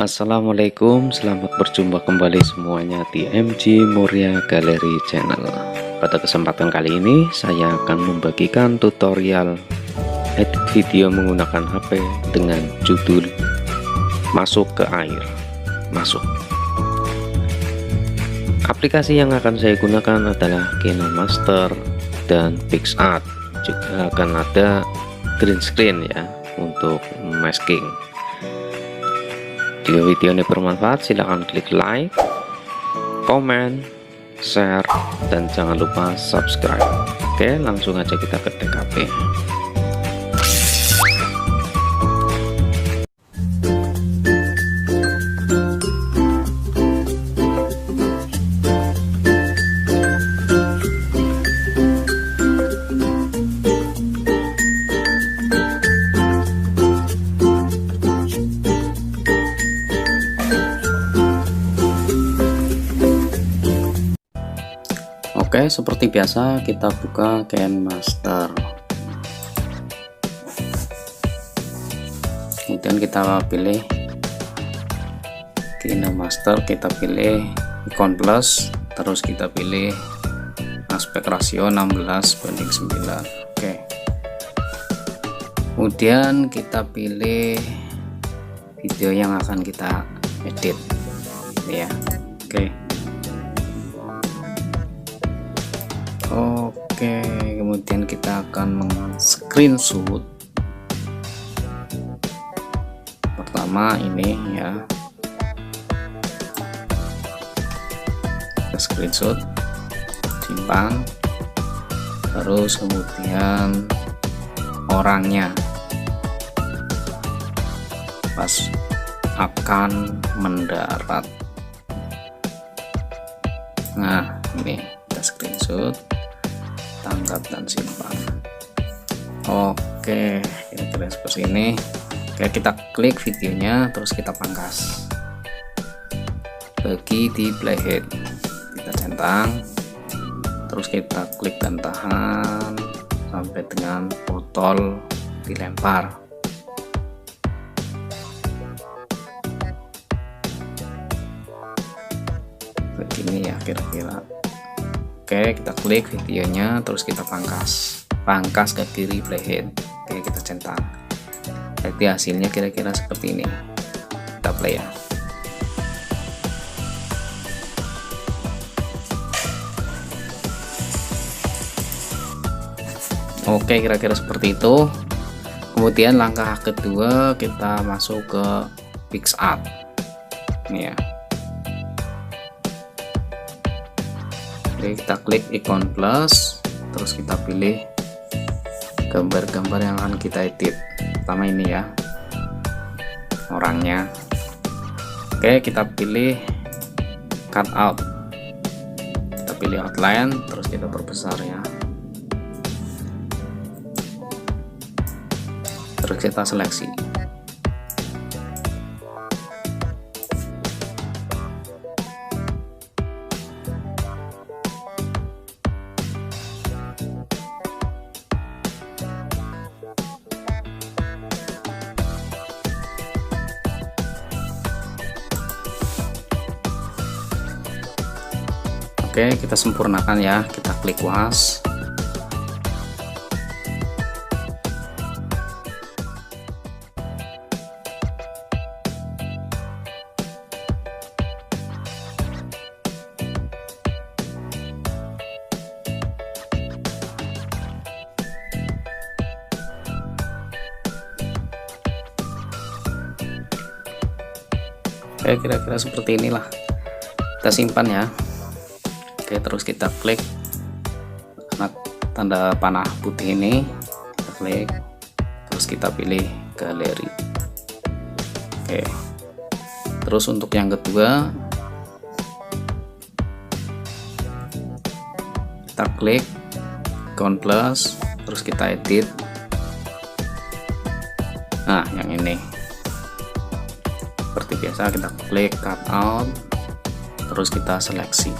Assalamualaikum, selamat berjumpa kembali semuanya di MG Muria Gallery Channel. Pada kesempatan kali ini saya akan membagikan tutorial edit video menggunakan HP dengan judul Masuk ke Air. Masuk. Aplikasi yang akan saya gunakan adalah KineMaster dan PicsArt. Juga akan ada green screen ya untuk masking. Jika video ini bermanfaat, silahkan klik like, komen, share, dan jangan lupa subscribe. Oke, langsung aja kita ke TKP. Oke, seperti biasa kita buka KineMaster. Kemudian kita pilih KineMaster, kita pilih icon plus, terus kita pilih aspek rasio 16:9. Oke. Kemudian kita pilih video yang akan kita edit. Ya. Oke. Oke, kemudian kita akan screenshot. Pertama ini ya, kita screenshot, simpan, terus kemudian orangnya pas akan mendarat. Nah, ini kita screenshot, tangkap dan simpan. Oke, kira-kira seperti ini. Oke, kita klik videonya, terus kita pangkas bagi di playhead, kita centang, terus kita klik dan tahan sampai dengan botol dilempar. Begini ya kira-kira. Oke, kita klik videonya, terus kita pangkas ke kiri playhead. Oke, kita centang. Jadi hasilnya kira-kira seperti ini. Kita play ya. Oke, kira-kira seperti itu. Kemudian langkah kedua kita masuk ke PicsArt. Ini ya. Oke, kita klik icon plus, terus kita pilih gambar-gambar yang akan kita edit. Pertama ini ya, orangnya. Oke, kita pilih cut out, kita pilih outline, terus kita perbesar ya, terus kita seleksi. Oke, kita sempurnakan ya, kita klik was. Oke, kira-kira seperti inilah. Kita simpan ya. Oke, terus kita klik tanda panah putih ini, kita klik, terus kita pilih galeri. Oke, terus untuk yang kedua kita klik icon plus, terus kita edit. Nah, yang ini seperti biasa kita klik cut out, terus kita seleksi.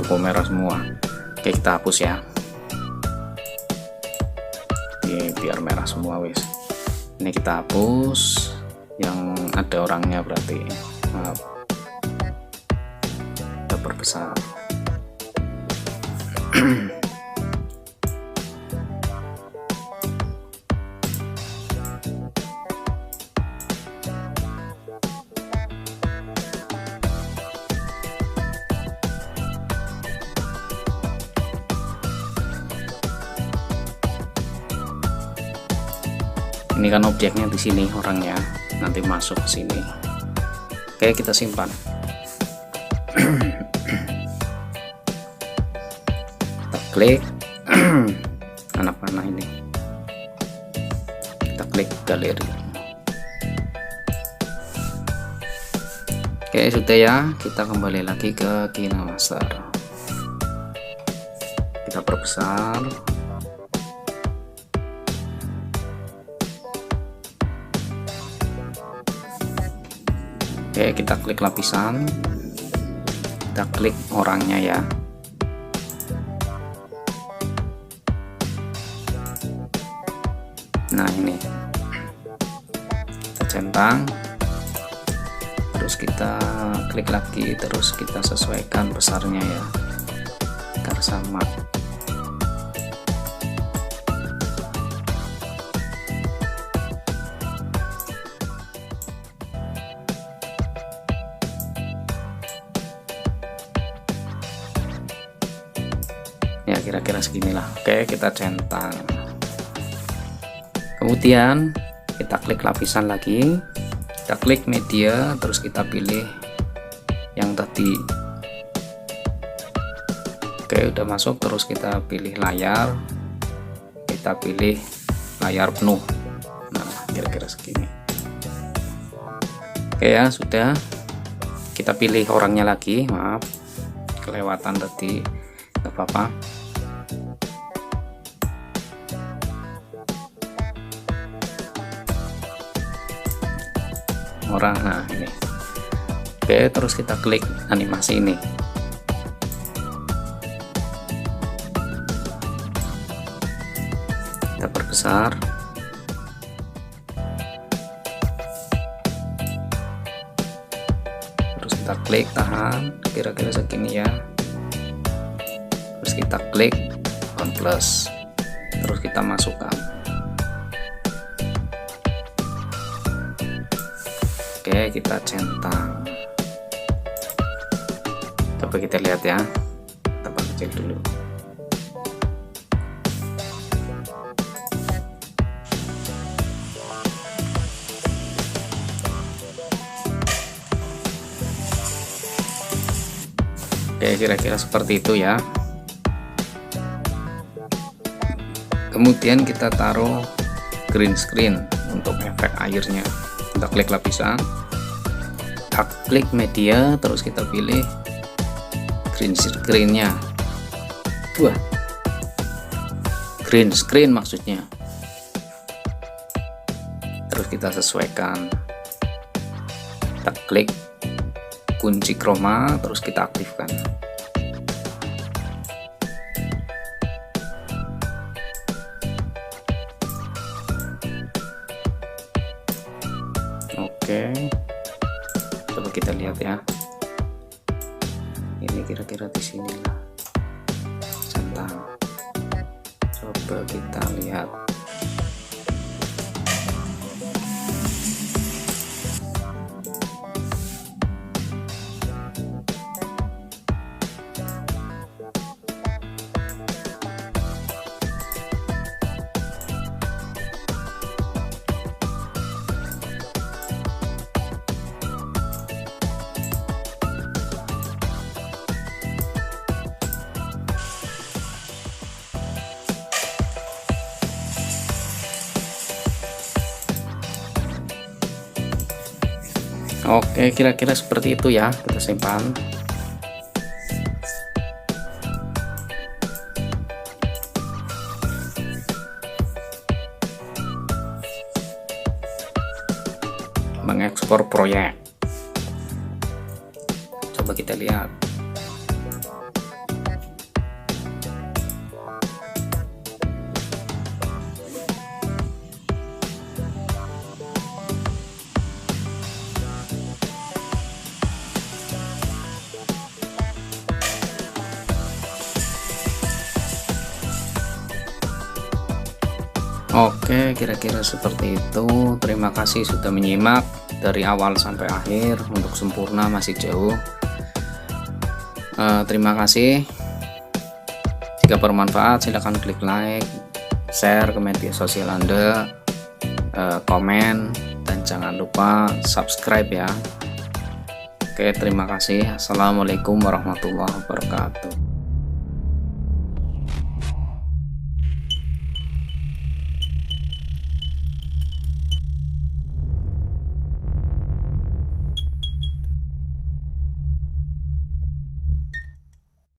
kok merah semua. Oke, kita hapus ya. Oke, biar merah semua wis. Ini kita hapus yang ada orangnya, berarti maaf, kita perbesar. Ini kan objeknya di sini, orangnya nanti masuk ke sini. Oke, kita simpan. Kita klik anak panah ini, kita klik galeri. Oke, sudah ya, kita kembali lagi ke KineMaster. Kita perbesar. Oke, kita klik lapisan, kita klik orangnya ya. Nah, ini kita centang, terus kita klik lagi, terus kita sesuaikan besarnya ya, agar sama. Ya, kira-kira seginilah. Oke, kita centang. Kemudian kita klik lapisan lagi, kita klik media, terus kita pilih yang tadi. Oke, udah masuk, terus kita pilih layar, kita pilih layar penuh. Nah, kira-kira segini. Oke ya, sudah. Kita pilih orangnya lagi, maaf kelewatan tadi, gak apa-apa. Orang, nah ini. Oke, terus kita klik animasi ini. Kita perbesar. Terus kita klik, tahan, kira-kira segini ya. Terus kita klik on plus, terus kita masukkan. Oke, kita centang. Coba kita lihat ya, kita kecil dulu. Oke, kira-kira seperti itu ya. Kemudian kita taruh green screen untuk efek airnya. Kita klik lapisan, kita klik media, terus kita pilih green screen-nya. Wah, green screen maksudnya. Terus kita sesuaikan, kita klik kunci chroma, terus kita aktifkan. Oke, coba kita lihat ya. Ini kira-kira di sini lah, centang. Coba kita lihat. Oke, kira-kira seperti itu ya. Kita simpan. Mengekspor proyek. Coba kita lihat. Oke, kira-kira seperti itu. Terima kasih sudah menyimak dari awal sampai akhir. Untuk sempurna masih jauh. Terima kasih. Jika bermanfaat silahkan klik like, share ke media sosial Anda, komen, dan jangan lupa subscribe ya. Oke, terima kasih. Assalamualaikum warahmatullahi wabarakatuh.